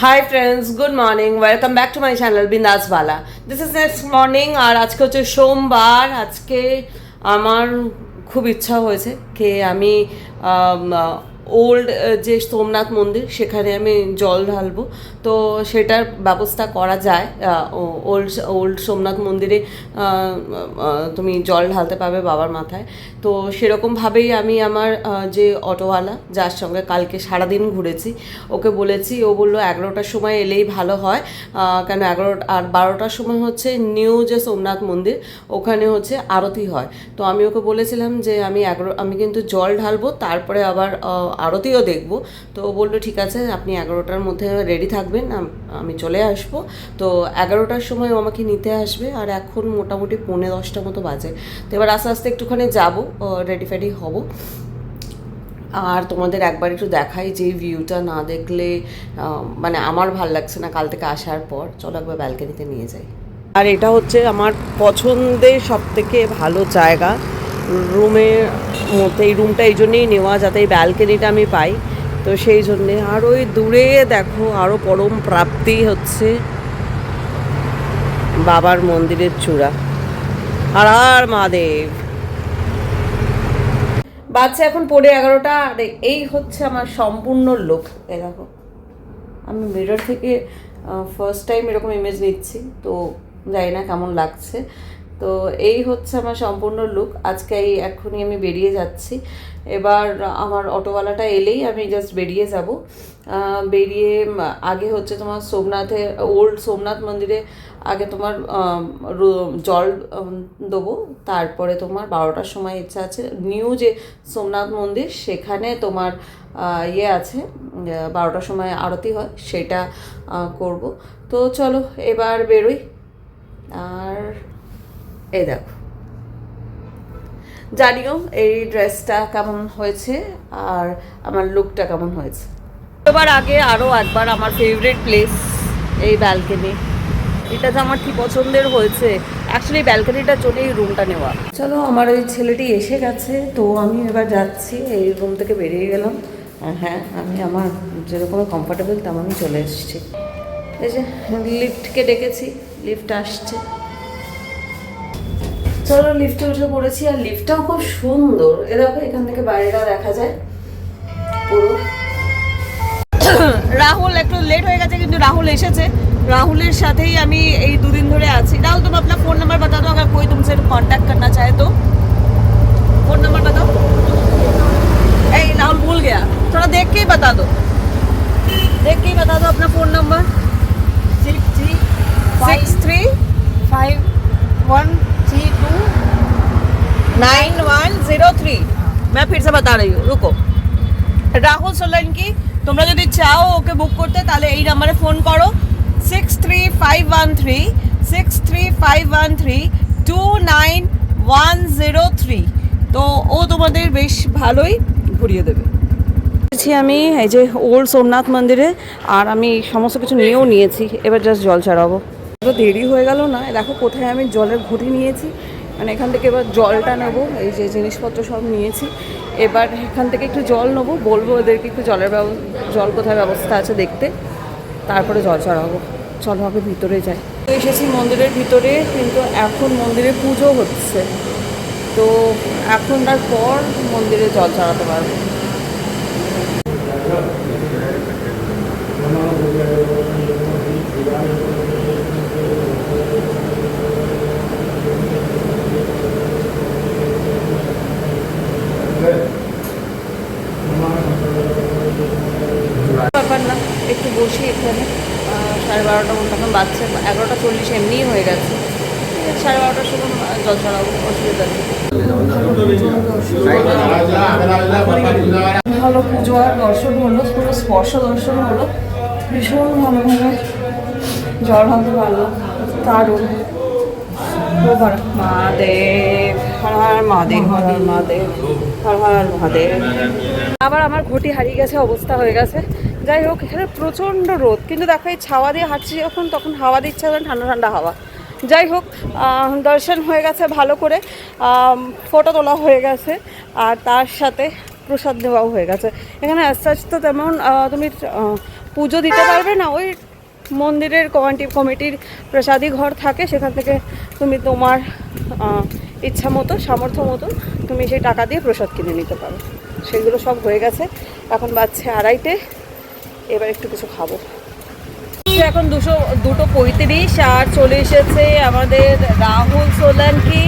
High friends, good morning, welcome back to my channel Bindaas Bala. This is next morning. আর আজকে হচ্ছে সোমবার। আজকে আমার খুব ইচ্ছা হয়েছে যে আমি ওল্ড যে সোমনাথ মন্দির সেখানে আমি জল ঢালবো। তো সেটার ব্যবস্থা করা যায়। ওল্ড ওল্ড সোমনাথ মন্দিরে তুমি জল ঢালতে পারবে বাবার মাথায়। তো সেরকমভাবেই আমি আমার যে অটোওয়ালা, যার সঙ্গে কালকে সারাদিন ঘুরেছি, ওকে বলেছি। ও বললো 11টার সময় এলেই ভালো হয়, কেন 11 আর 12টার সময় হচ্ছে নিউ যে সোমনাথ মন্দির ওখানে হচ্ছে আরতি হয়। তো আমি ওকে বলেছিলাম যে আমি কিন্তু জল ঢালবো, তারপরে আবার আরতিও দেখবো। তো ও বললো ঠিক আছে, আপনি 11টার মধ্যে রেডি থাকবেন, আমি চলে আসবো। তো 11টার সময় ও আমাকে নিতে আসবে। আর এখন মোটামুটি 9:45 মতো বাজে। তো এবার আস্তে আস্তে একটুখানি যাবো, রেডি ফেডি হব। আর তোমাদের একবার একটু দেখাই, যে ভিউটা না দেখলে মানে আমার ভাল লাগছে না কাল থেকে আসার পর। চলো একবার ব্যালকনিতে নিয়ে যাই। আর এটা হচ্ছে আমার পছন্দের সবথেকে ভালো জায়গা রুমের মধ্যে। এই রুমটা এই জন্যেই নেওয়া, যাতে এই ব্যালকনিটা আমি পাই। তো সেই জন্যে। আর ওই দূরে দেখো আরও পরম প্রাপ্তি হচ্ছে বাবার মন্দিরের চূড়া। আর আর মহাদেব। বাচ্চা এখন পড়ে 11টা। আর এই হচ্ছে আমার সম্পূর্ণ লুক। এ দেখো, আমি মিরর থেকে ফার্স্ট টাইম এরকম ইমেজ নিচ্ছি, তো জানি না কেমন লাগছে। তো এই হচ্ছে আমার সম্পূর্ণ লুক। আজকে এখনই আমি বেরিয়ে যাচ্ছি। এবার আমার অটোওয়ালাটা এলেই আমি জাস্ট বেরিয়ে যাব। বেরিয়ে আগে হচ্ছে তোমার ওল্ড সোমনাথ মন্দিরে আগে তোমার জল দেবো। তারপরে তোমার 12টার সময় ইচ্ছা আছে নিউ যে সোমনাথ মন্দির সেখানে তোমার আছে, 12টার সময় আরতি হয়, সেটা করব। তো চলো এবার বেরোই। আর এই দেখো, জানিও এই ড্রেসটা কেমন হয়েছে আর আমার লুকটা কেমন হয়েছে। এবার আগে আরও একবার আমার ফেভারিট প্লেস এই ব্যালকনি। এটা যে আমার কি পছন্দের হয়েছে, অ্যাকচুয়ালি ব্যালকনিটার জন্যই রুমটা নেওয়া। চলো, আমার ওই ছেলেটি এসে গেছে, তো আমি এবার যাচ্ছি। এই রুম থেকে বেরিয়ে গেলাম। আর হ্যাঁ, আমি আমার যেরকম কমফোর্টেবল তেমনই চলে এসেছি। এই যে লিফটকে ডেকেছি, লিফট আসছে। চলো লিফটে উঠে পড়েছি। আর লিফটটাও খুব সুন্দর। এ দেখো, এখান থেকে বাইরেটা দেখা যায় পুরো। রাহুল একটু লেট হয়ে গেছে, কিন্তু রাহুল এসেছে। राहुलेर साथ ही আমি এই দুদিন ধরে আছি। राहुल, तुम अपना फ़ोन नंबर बता दो, अगर कोई तुमसे कांटेक्ट करना चाहे तो। फ़ोन नंबर बताओ। ए राहुल भूल गया, थोड़ा देख के ही बता दो, देख के ही बता दो अपना फ़ोन नंबर। 6351329103। मैं फिर से बता रही हूँ, रुको। राहुल सोलंकी, তোমরা যদি চাও ওকে বুক করতে, তাহলে এই নাম্বারে ফোন করো 6351329103। তো ও তোমাদের বেশ ভালোই ঘুরিয়ে দেবে। আমি এই যে ওল্ড সোমনাথ মন্দিরে, আর আমি সমস্ত কিছু নিয়েও নিয়েছি। এবার জাস্ট জল চড়াবো। দেরি হয়ে গেল না? দেখো কোথায় আমি জলের ঘটি নিয়েছি। মানে এখান থেকে এবার জলটা নেবো। এই যে জিনিসপত্র সব নিয়েছি। এবার এখান থেকে একটু জল নেবো, বলবো ওদেরকে একটু জল কোথায় ব্যবস্থা আছে দেখতে, তারপরে জল চড়াবো। চলো আগে ভিতরে যাই। এসেছি মন্দিরের ভিতরে, কিন্তু এখন মন্দিরে পুজো হচ্ছে। তো এখনটার পর মন্দিরে জল চড়াতে পারবো। ব্যাপার না, একটু বসি এখানে। 12:30 মতো এখন বাজছে, 11:40 এমনিই হয়ে গেছে। 12:30টার সময় জল চড়াবো, অসুবিধা নেই। ভালো পুজো আর দর্শন হলো, পুরো স্পর্শ দর্শন হলো। ভীষণ ভালোভাবে জল ঢালতে পারলো, দারুণ। মহাদেব, হর হর মহাদেব, হর হর মহাদেব, হর হর মহাদেব। আবার আমার ঘটি হারিয়ে গেছে, অবস্থা হয়ে গেছে। যাই হোক, এখানে প্রচণ্ড রোদ, কিন্তু দেখো এই ছাওয়া দিয়ে হাঁটছি যখন, তখন হাওয়া দিচ্ছে, ঠান্ডা ঠান্ডা হাওয়া। যাই হোক, দর্শন হয়ে গেছে ভালো করে, ফটো তোলা হয়ে গেছে, আর তার সাথে প্রসাদ দেওয়াও হয়ে গেছে। এখানে অ্যাজ সাচ তো তেমন তুমি পুজো দিতে পারবে না, ওই মন্দিরের কমিটির প্রসাদী ঘর থাকে, সেখান থেকে তুমি তোমার ইচ্ছা মতো সামর্থ্য মতো তুমি সেই টাকা দিয়ে প্রসাদ কিনে নিতে পারো। সেগুলো সব হয়ে গেছে, এখন বাজছে 2:30, এবার একটু কিছু খাবো। এখন 2:35 আর চলে এসেছে আমাদের রাহুল সোলাঙ্কি,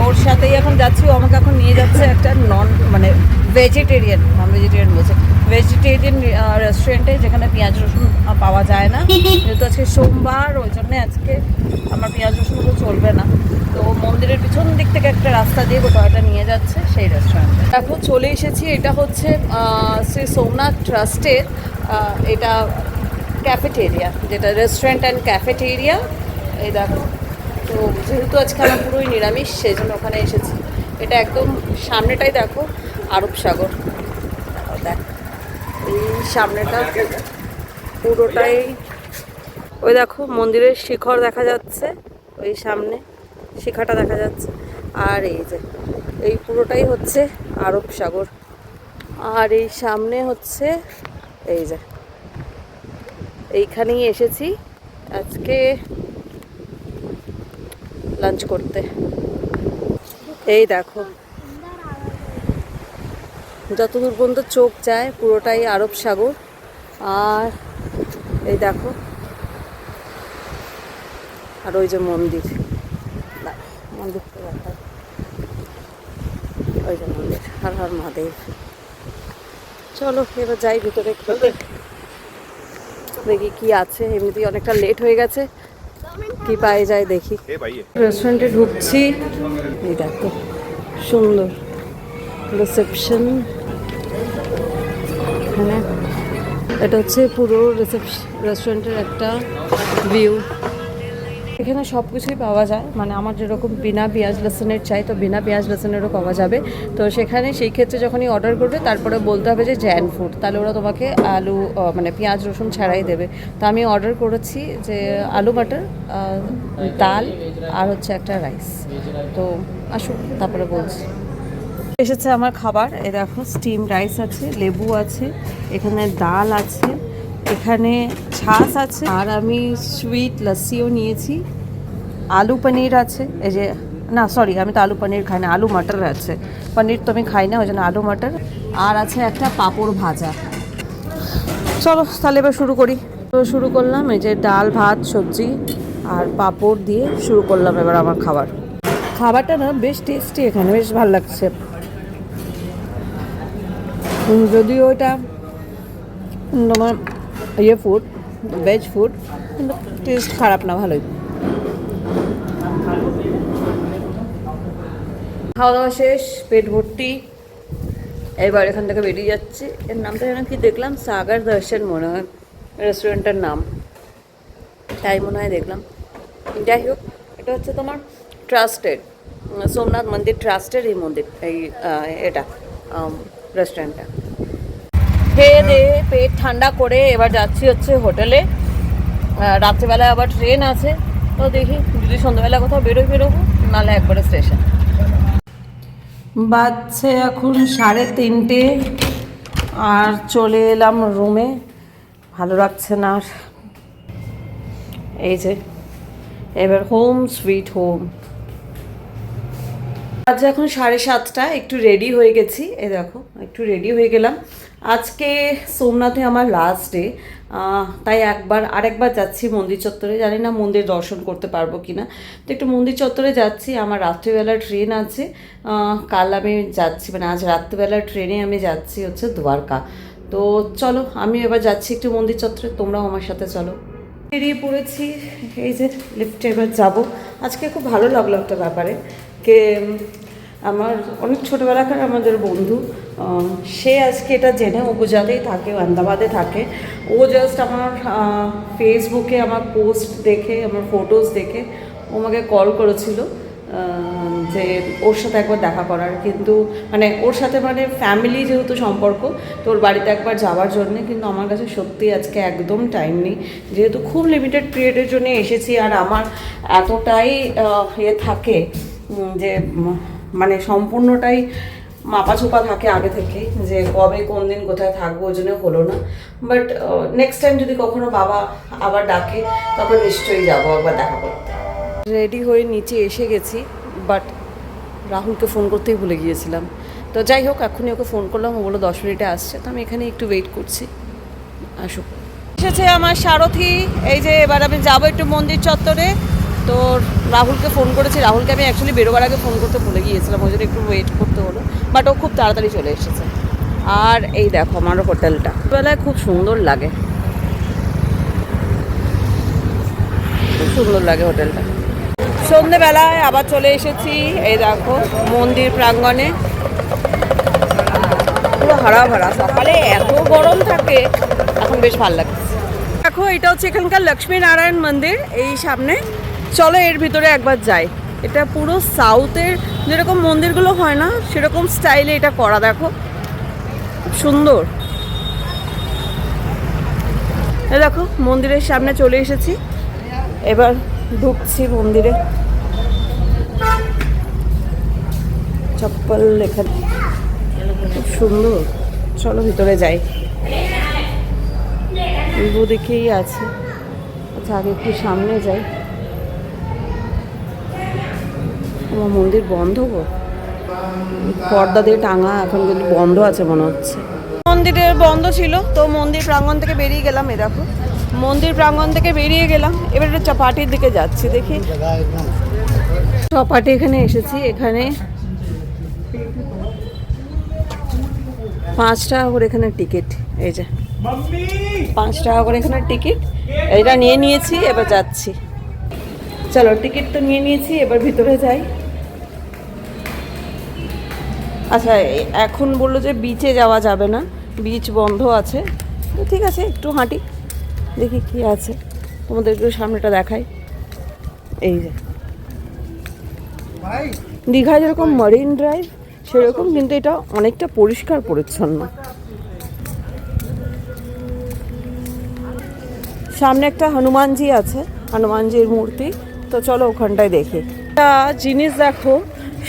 ওর সাথেই এখন যাচ্ছি। ও আমাকে এখন নিয়ে যাচ্ছে একটা নন ভেজিটেরিয়ান বলছে ভেজিটেরিয়ান রেস্টুরেন্টে, যেখানে পেঁয়াজ রসুন পাওয়া যায় না, যেহেতু আজকে সোমবার, ওই জন্যে আজকে আমার পেঁয়াজ রসুনগুলো চলবে না। তো মন্দিরের পিছন দিক থেকে একটা রাস্তা দিয়ে গোটাটা নিয়ে যাচ্ছে সেই রেস্টুরেন্টে। এখন চলে এসেছি, এটা হচ্ছে শ্রী সোমনাথ ট্রাস্টের এটা ক্যাফেটেরিয়া, যেটা রেস্টুরেন্ট অ্যান্ড ক্যাফেটেরিয়া। এই দেখো, তো যেহেতু আজকে আমার পুরোই নিরামিষ, সেই জন্য ওখানে এসেছি। এটা একদম সামনেটাই দেখো আরব সাগর, দেখ এই সামনেটা পুরোটাই, ওই দেখো মন্দিরের শিখর দেখা যাচ্ছে, ওই সামনে শিখাটা দেখা যাচ্ছে, আর এই যে এই পুরোটাই হচ্ছে আরব সাগর, আর এই সামনে হচ্ছে এই যে এইখানেই এসেছি আজকে লাঞ্চ করতে। এই দেখো যতদূর পর্যন্ত চোখ যায় পুরোটাই আরব সাগর, আর এই দেখো, আর ওই যে মন্দিরটা দেখা, ওই যে মন্দির, হর হর মহাদেব। চলো এবার যাই ভিতরে, দেখি কি আছে। এমনিতেই অনেকটা লেট হয়ে গেছে, কি পাই যায় দেখি। রেস্টুরেন্টে ঢুকছি, এই দেখো সুন্দর রিসেপশন, এখানে এটা হচ্ছে পুরো রেস্টুরেন্টের একটা ভিউ। এখানে সব কিছুই পাওয়া যায়, মানে আমার যেরকম বিনা পেঁয়াজ লসুনের চাই, তো বিনা পেঁয়াজ লসুনেরও পাওয়া যাবে। তো সেখানে সেই ক্ষেত্রে যখনই অর্ডার করবে তারপরে বলতে হবে যে জ্যান ফুড, তাহলে ওরা তোমাকে আলু মানে পেঁয়াজ রসুন ছাড়াই দেবে। তো আমি অর্ডার করেছি যে আলু বাটার, ডাল আর হচ্ছে একটা রাইস। তো আসুন তারপরে বলছি। এসেছে আমার খাবার, এই দেখো স্টিম রাইস আছে, লেবু আছে, এখানে ডাল আছে, এখানে ছাঁচ আছে, আর আমি সুইট লস্যিও নিয়েছি, আলু পনির আছে, এই যে না সরি আমি তো আলু পনির খাই না, আলু মটর আছে, পনির তো আমি খাই না, ওই জন্য আলু মটর, আর আছে একটা পাঁপড় ভাজা। চলো তাহলে এবার শুরু করি। তো শুরু করলাম, এই যে ডাল ভাত সবজি আর পাঁপড় দিয়ে শুরু করলাম এবার আমার খাবারটা না বেশ টেস্টি, এখানে বেশ ভালো লাগছে, যদিও ওইটা তোমার ফুড ভেজ ফুড, কিন্তু টেস্ট খারাপ না, ভালোই। খাওয়া দাওয়া শেষ, পেট ভর্তি, এবার এখান থেকে বেরিয়ে যাচ্ছি। এর নামটা যেন কি দেখলাম, সাগর দর্শন মনে হয় রেস্টুরেন্টের নাম, তাই মনে হয় দেখলাম। যাই হোক, এটা হচ্ছে তোমার ট্রাস্টেড সোমনাথ মন্দির ট্রাস্টের এই মন্দির, এই এটা রেস্টুরেন্টটা। খেয়ে দিয়ে পেট ঠান্ডা করে এবার যাচ্ছি হচ্ছে হোটেলে। রাত্রিবেলায় আবার ট্রেন আছে, তো দেখি যদি সন্ধ্যাবেলা কোথাও বেরোবো, নাহলে একবারে স্টেশন। বাজছে এখন 3:30, আর চলে এলাম রুমে, ভালো লাগছে না আর। এই যে এবার হোম সুইট হোম। আজ এখন 7:30, একটু রেডি হয়ে গেছি, এই দেখো একটু রেডি হয়ে গেলাম। আজকে সোমনাথে আমার লাস্ট ডে, তাই আরেকবার যাচ্ছি মন্দির চত্বরে, জানি না মন্দির দর্শন করতে পারবো কি না, তো একটু মন্দির চত্বরে যাচ্ছি। আমার রাত্রিবেলা ট্রেন আছে, কাল আমি যাচ্ছি, মানে আজ রাত্রিবেলা ট্রেনে আমি যাচ্ছি হচ্ছে দ্বারকা। তো চলো আমি এবার যাচ্ছি একটু মন্দির চত্বরে, তোমরাও আমার সাথে চলো। বেরিয়ে পড়েছি, এই যে লিফটে এবার যাবো। আজকে খুব ভালো লাগলো একটা ব্যাপারে, কে আমার অনেক ছোটোবেলাকার আমাদের বন্ধু, সে আজকে এটা জেনে, ও গুজরাটেই থাকে, আহমেদাবাদে থাকে, ও জাস্ট আমার ফেসবুকে আমার পোস্ট দেখে, আমার ফটোজ দেখে ও আমাকে কল করেছিল যে ওর সাথে একবার দেখা করার, কিন্তু মানে ওর সাথে মানে ফ্যামিলি যেহেতু সম্পর্ক, তো ওর বাড়িতে একবার যাওয়ার জন্যে। কিন্তু আমার কাছে সত্যি আজকে একদম টাইম নেই, যেহেতু খুব লিমিটেড পিরিয়ডের জন্য এসেছি, আর আমার এতটাই থাকে যে মানে সম্পূর্ণটাই মাপাঝোপা থাকে আগে থেকে যে কবে কোন দিন কোথায় থাকবো, ওই জন্য হলো না। বাট নেক্সট টাইম যদি কখনো বাবা আবার ডাকে তখন নিশ্চয়ই যাবো একবার দেখা করতে। রেডি হয়ে নিচে এসে গেছি, বাট রাহুলকে ফোন করতেই ভুলে গিয়েছিলাম। তো যাই হোক, এখনই ওকে ফোন করলাম, ও বললো 10 মিনিটে আসছে, তো আমি এখানে একটু ওয়েট করছি, আসুক। এসেছে আমার সারথি, এই যে এবার আমি যাবো একটু মন্দির চত্বরে। তো রাহুলকে ফোন করেছি, রাহুলকে আমি অ্যাকচুয়ালি বেরোবার আগে ফোন করতে ভুলে গিয়েছিলাম, ওই জন্য একটু ওয়েট করতে হলো, বাট ও খুব তাড়াতাড়ি চলে এসেছে। আর এই দেখো আমার হোটেলটা, বেলায় খুব সুন্দর লাগে, খুব সুন্দর লাগে হোটেলটা। সন্ধেবেলায় আবার চলে এসেছি, এই দেখো মন্দির প্রাঙ্গণে, পুরো হারা ভরা। সকালে এত গরম থাকে, এখন বেশ ভালো লাগছে। দেখো এটা হচ্ছে এখানকার লক্ষ্মী নারায়ণ মন্দির, এই সামনে। চলো এর ভিতরে একবার যাই। এটা পুরো সাউথের যেরকম মন্দিরগুলো হয় না, সেরকম স্টাইলে এটা করা, দেখো খুব সুন্দর। এই দেখো মন্দিরের সামনে চলে এসেছি, এবার ঢুকছি মন্দিরে। চপ্পল এখানে খুব সুন্দর, চলো ভিতরে যাই। ভিভো দেখেই আছে, আচ্ছা আগে একটু সামনে যাই। আমার মন্দির বন্ধ গো, পর্দা দিয়ে টাঙা, এখন কিন্তু বন্ধ আছে মনে হচ্ছে। মন্দিরের বন্ধ ছিল, তো মন্দির প্রাঙ্গণ থেকে বেরিয়ে গেলাম। এ দেখো মন্দির প্রাঙ্গণ থেকে বেরিয়ে গেলাম, এবার একটু চপাটির দিকে যাচ্ছি, দেখি চপাটি। এখানে এসেছি, এখানে 5 টাকা করে এখানে টিকিট, এই যে 5 টাকা করে এখানে টিকিট, এটা নিয়ে নিয়েছি, এবার যাচ্ছি। চলো টিকিট তো নিয়ে নিয়েছি, এবার ভিতরে যাই। আচ্ছা এখন বললো যে বিচে যাওয়া যাবে না, বিচ বন্ধ আছে, তো ঠিক আছে একটু হাঁটি, দেখি কি আছে, তোমাদেরকে সামনেটা দেখাই। এই যে দীঘায় যেরকম মারিন ড্রাইভ সেরকম, কিন্তু এটা অনেকটা পরিষ্কার পরিচ্ছন্ন। সামনে একটা হনুমানজি আছে, হনুমানজির মূর্তি, তো চলো ওখানটায় দেখি। একটা জিনিস দেখো,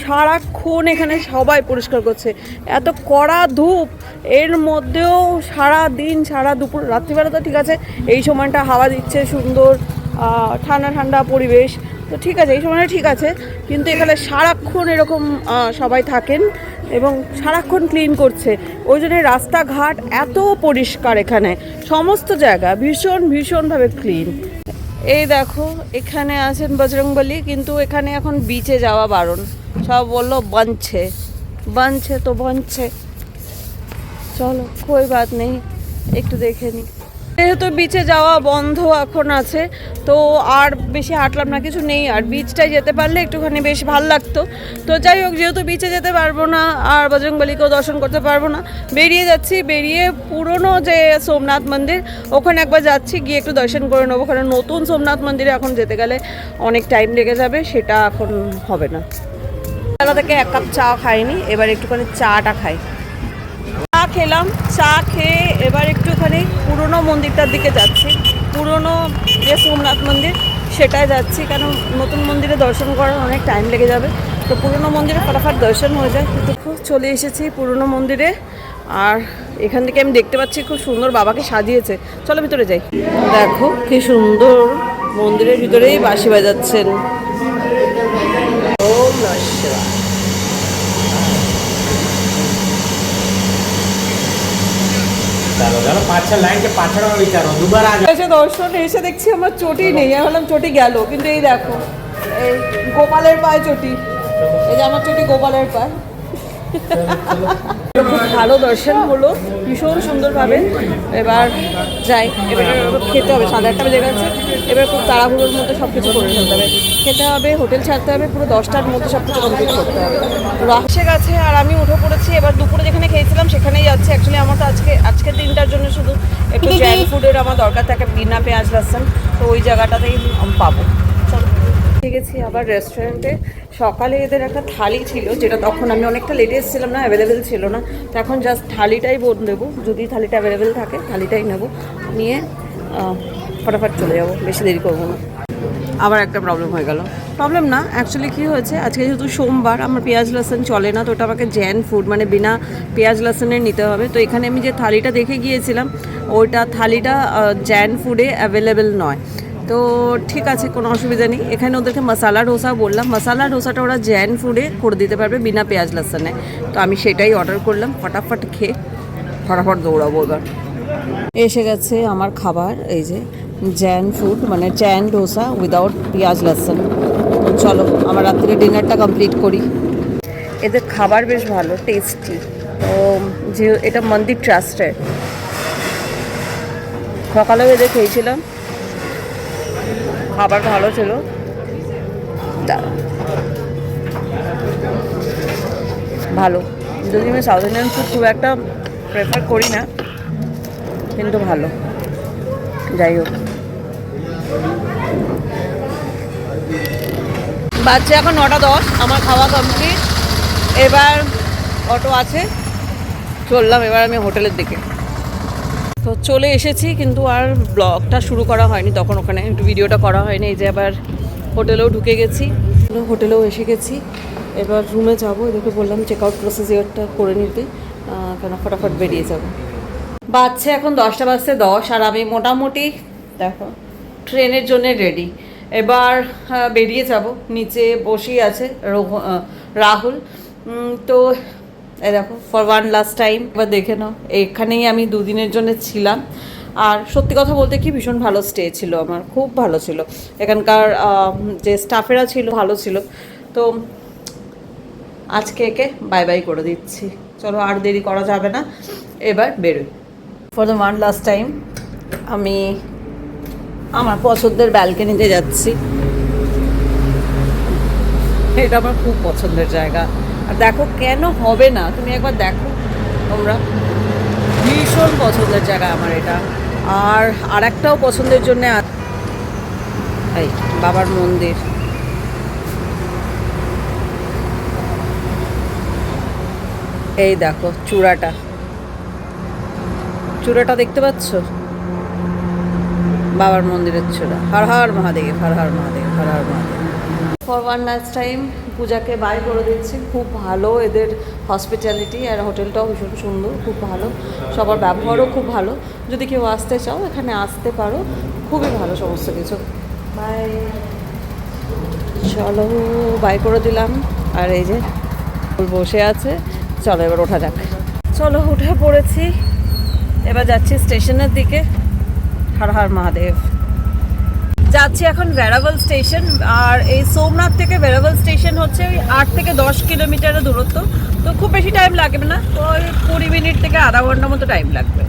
সারাক্ষণ এখানে সবাই পরিষ্কার করছে, এত কড়া ধূপ, এর মধ্যেও সারা দিন সারা দুপুর রাত্রিবেলা তো ঠিক আছে, এই সময়টা হাওয়া দিচ্ছে সুন্দর, ঠান্ডা ঠান্ডা পরিবেশ, তো ঠিক আছে এই সময়টা ঠিক আছে, কিন্তু এখানে সারাক্ষণ এরকম সবাই থাকেন এবং সারাক্ষণ ক্লিন করছে, ওই জন্য রাস্তাঘাট এত পরিষ্কার, এখানে সমস্ত জায়গা ভীষণ ভীষণভাবে ক্লিন। এই দেখো এখানে আছেন বজরংবলী, কিন্তু এখানে এখন বিচে যাওয়া বারণ, সব বললো বানছে বানছে তো বানছে। চলো কোই বাত নেই, একটু দেখে নিই। যেহেতু বিচে যাওয়া বন্ধ এখন আছে, তো আর বেশি হাঁটলাম না, কিছু নেই, আর বিচটায় যেতে পারলে একটুখানি বেশ ভালো লাগতো। তো যাই হোক, যেহেতু বিচে যেতে পারবো না আর বজরংবলীকেও দর্শন করতে পারবো না, বেরিয়ে যাচ্ছি। বেরিয়ে পুরনো যে সোমনাথ মন্দির ওখানে একবার যাচ্ছি, গিয়ে একটু দর্শন করে নেবো, কারণ নতুন সোমনাথ মন্দিরে এখন যেতে গেলে অনেক টাইম লেগে যাবে, সেটা এখন হবে না। বেলা থেকে 1 কাপ চা খাইনি, এবার একটুখানি চাটা খাই। চা খেলাম, চা খেয়ে এবার একটুখানি পুরনো মন্দিরটার দিকে যাচ্ছি, পুরনো যে সোমনাথ মন্দির সেটায় যাচ্ছি, কেন নতুন মন্দিরে দর্শন করার অনেক টাইম লেগে যাবে, তো পুরনো মন্দিরে ফটাফট দর্শন হয়ে যায়। দেখো চলে এসেছি পুরনো মন্দিরে, আর এখান থেকে আমি দেখতে পাচ্ছি খুব সুন্দর বাবাকে সাজিয়েছে, চলো ভিতরে যাই। দেখো কি সুন্দর, মন্দিরের ভিতরেই বাঁশি বাজাচ্ছেন। ওম নমঃ শিবায়। দর্শন এসে দেখছি আমার চটি নেই, আমি ভাবলাম চটি গেল, কিন্তু এই দেখো এই গোপালের পায়ে চটি, এই যে আমার চটি গোপালের পায়ে। খুব ভালো দর্শন হলো, ভীষণ সুন্দরভাবে। এবার যাই, এবার খেতে হবে, 8:30 বেজে গেছে, এবার খুব তাড়াহুড়োর মধ্যে সব কিছু করে ফেলতে হবে, খেতে হবে, হোটেল ছাড়তে হবে, পুরো 10টার মধ্যে সব কিছু কমপ্লিট করতে হবে। এসে গেছে আর আমি উঠে পড়েছি, এবার দুপুরে যেখানে খেয়েছিলাম সেখানেই যাচ্ছি। অ্যাকচুয়ালি আমার তো আজকের দিনটার জন্য শুধু একটু জ্যান ফুডের আমার দরকার থাকে, বিনা পেঁয়াজ লহসুন, তো ওই জায়গাটাতেই পাবো। চলো ঠিক আছে, আবার রেস্টুরেন্টে সকালে এদের একটা থালি ছিল, যেটা তখন আমি অনেকটা লেটে এসেছিলাম না, অ্যাভেলেবেল ছিল না, তো এখন জাস্ট থালিটাই দেবো, যদি থালিটা অ্যাভেলেবেল থাকে থালিটাই নেবো, নিয়ে ফটাফট চলে যাবো, বেশি দেরি করবো না। আবার একটা প্রবলেম হয়ে গেল। প্রবলেম না, অ্যাকচুয়ালি কী হয়েছে, আজকে যেহেতু সোমবার আমার পেঁয়াজ লসুন চলে না, তো ওটা আমাকে জ্যান ফুড মানে বিনা পেঁয়াজ লসুনের নিতে হবে। তো এখানে আমি যে থালিটা দেখে গিয়েছিলাম ওইটা থালিটা জ্যান ফুডে অ্যাভেলেবেল নয়। তো ঠিক আছে, কোনো অসুবিধা নেই। এখানে ওদেরকে মশালা ডোসা বললাম, মশালা ডোসাটা ওরা জ্যান ফুডে করে দিতে পারবে বিনা পেঁয়াজ লসুনে। তো আমি সেটাই অর্ডার করলাম, ফটাফট খেয়ে ফটাফট দৌড়াবো এবার। এসে গেছে আমার খাবার, এই যে জ্যান ফুড মানে চ্যান ডোসা উইদাউট পেঁয়াজ লসুন। চলো আমার রাত্রে ডিনারটা কমপ্লিট করি। এদের খাবার বেশ ভালো, টেস্টি। তো যে এটা মন্দির ট্রাস্টের, সকালেও এদের খেয়েছিলাম, খাবার ভালো ছিল। ভালো, যদি আমি সাউথ ইন্ডিয়ান ফুড খুব একটা প্রেফার করি না, কিন্তু ভালো। যাই হোক, বাচ্চা এখন 9:10, আমার খাওয়া কমপ্লিট। এবার অটো আছে, চললাম এবার আমি হোটেলের দিকে। তো চলে এসেছি, কিন্তু আর ব্লগটা শুরু করা হয়নি, তখন ওখানে একটু ভিডিওটা করা হয়নি। এই যে আবার হোটেলেও ঢুকে গেছি, হোটেলেও এসে গেছি। এবার রুমে যাবো, এদেরকে বললাম চেক আউট প্রসিজিওরটা করে নিতে, কেন ফটাফট বেরিয়ে যাবো। বাজছে এখন 10:10, আর আমি মোটামুটি দেখো ট্রেনের জন্য রেডি। এবার বেরিয়ে যাব, নিচে বসেই আছে রাহুল। তো এই দেখো ফর ওয়ান লাস্ট টাইম এবার দেখে নাও, এখানেই আমি 2 দিনের জন্য ছিলাম। আর সত্যি কথা বলতে কি ভীষণ ভালো স্টে ছিল আমার, খুব ভালো ছিল। এখানকার যে স্টাফেরা ছিল ভালো ছিল। তো আজকে একে বাই বাই করে দিচ্ছি। চলো আর দেরি করা যাবে না, এবার বেরোই। For the one last time আমি আমার পছন্দের ব্যালকনিতে যাচ্ছি। এটা আমার খুব পছন্দের জায়গা, আর দেখো কেন হবে না, তুমি একবার দেখো তোমরা, ভীষণ পছন্দের জায়গা আমার এটা। আর আরেকটাও পছন্দের জন্য এই বাবার মন্দির, এই দেখো চূড়াটা দেখতে পাচ্ছ, বাবার মন্দিরের চূড়া। Har Har Mahadev, Har Har Mahadev, Har Har Mahadev. For one last time পূজাকে বাই করে দিচ্ছি। খুব ভালো এদের হসপিটালিটি, আর হোটেলটাও ভীষণ সুন্দর, খুব ভালো, সবার ব্যবহারও খুব ভালো। যদি কেউ আসতে চাও এখানে আসতে পারো, খুবই ভালো সমস্ত কিছু। বাই, চলো বাই করে দিলাম। আর এই যে বসে আছে, চলো এবার ওঠা যাক। চলো উঠে পড়েছি, এবার যাচ্ছি স্টেশনের দিকে। হর হর মহাদেব। যাচ্ছি এখন ভেরাবল স্টেশন, আর এই সোমনাথ থেকে ভেরাবল স্টেশন হচ্ছে ওই 8 থেকে 10 কিলোমিটারের দূরত্ব। তো খুব বেশি টাইম লাগবে না, তো ওই 20 মিনিট থেকে আধা ঘন্টার মতো টাইম লাগবে।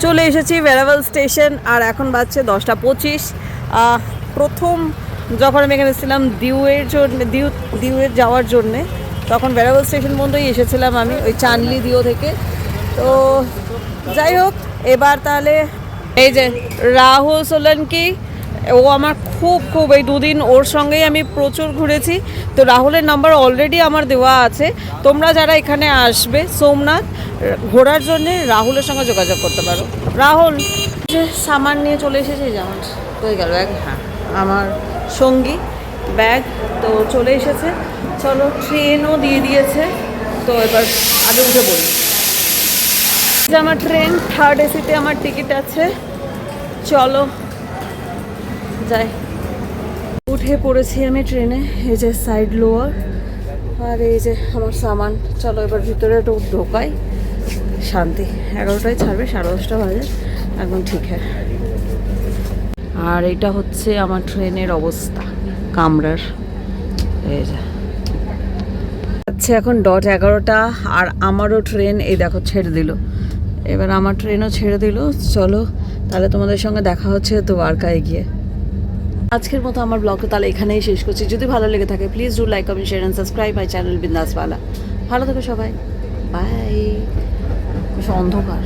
চলে এসেছি ভেরাবল স্টেশন, আর এখন বাজছে 10:25। প্রথম যখন আমি এখানে এসেছিলাম দিউয়ের যাওয়ার জন্যে, তখন ভেরাবল স্টেশন পর্যন্তই এসেছিলাম আমি, ওই চানলি দিও থেকে। তো যাই হোক, এবার তাহলে এই যে রাহুল সোলাঙ্কি, ও আমার খুব এই 2 দিন ওর সঙ্গেই আমি প্রচুর ঘুরেছি। তো রাহুলের নাম্বার অলরেডি আমার দেওয়া আছে, তোমরা যারা এখানে আসবে সোমনাথ ঘোরার জন্যে রাহুলের সঙ্গে যোগাযোগ করতে পারো। রাহুল যে সামান নিয়ে চলে এসেছে, যেমন হয়ে গেল ব্যাগ, হ্যাঁ আমার সঙ্গী ব্যাগ তো চলে এসেছে। চলো ট্রেনও দিয়ে দিয়েছে, তো এবার আগে উঠে পড়ি। আমার ট্রেন 3rd AC-তে আমার টিকিট আছে, চলো যাই। উঠে পড়েছি আমি ট্রেনে, এই যে সাইড লোয়ার, আর এই যে আমার সামান। চলো এবার ভিতরে একটু ঢোকাই, শান্তি। 11টায় ছাড়বে, 10:30 বাজে, একদম ঠিক হ্যাঁ। আর এটা হচ্ছে আমার ট্রেনের অবস্থা, কামরার। এই যে আচ্ছা, এখন 11:00, আর আমারও ট্রেন এই দেখো ছেড়ে দিল। এবার আমার ট্রেনও ছেড়ে দিল। চলো তাহলে তোমাদের সঙ্গে দেখা হচ্ছে দ্বারকায় গিয়ে। আজকের মতো আমার ব্লগটা তাহলে এখানেই শেষ করছি। যদি ভালো লেগে থাকে please do like, comment, share and subscribe my channel Bindaaswala. ভালো থেকো সবাই, বাই। অন্ধকার।